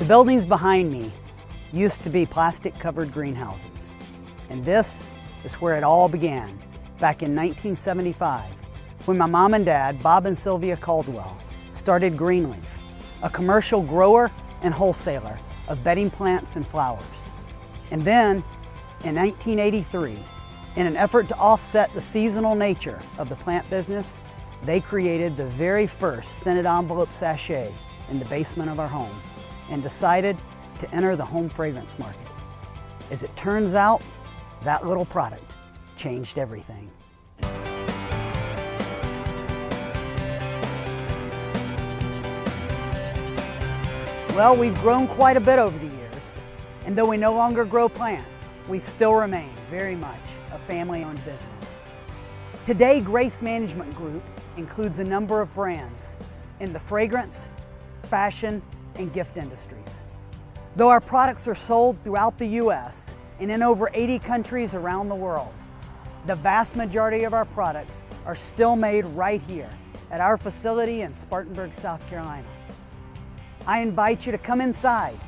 The buildings behind me used to be plastic-covered greenhouses. And this is where it all began, back in 1975, when my mom and dad, Bob and Sylvia Caldwell, started Greenleaf, a commercial grower and wholesaler of bedding plants and flowers. And then, in 1983, in an effort to offset the seasonal nature of the plant business, they created the very first scented envelope sachet in the basement of our home and decided to enter the home fragrance market. As it turns out, that little product changed everything. Well, we've grown quite a bit over the years, and though we no longer grow plants, we still remain very much a family-owned business. Today, Grace Management Group includes a number of brands in the fragrance, fashion, and gift industries. Though our products are sold throughout the U.S. and in over 80 countries around the world, the vast majority of our products are still made right here at our facility in Spartanburg, South Carolina. I invite you to come inside,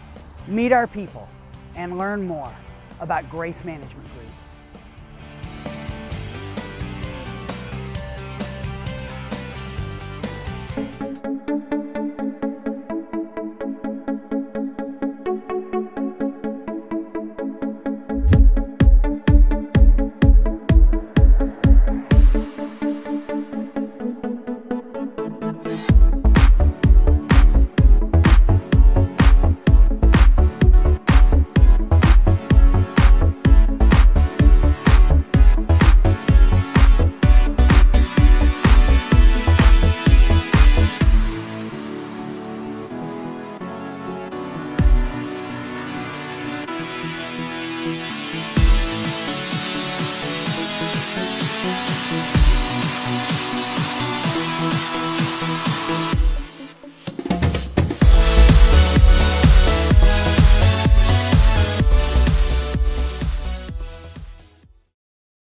meet our people, and learn more about Grace Management Group.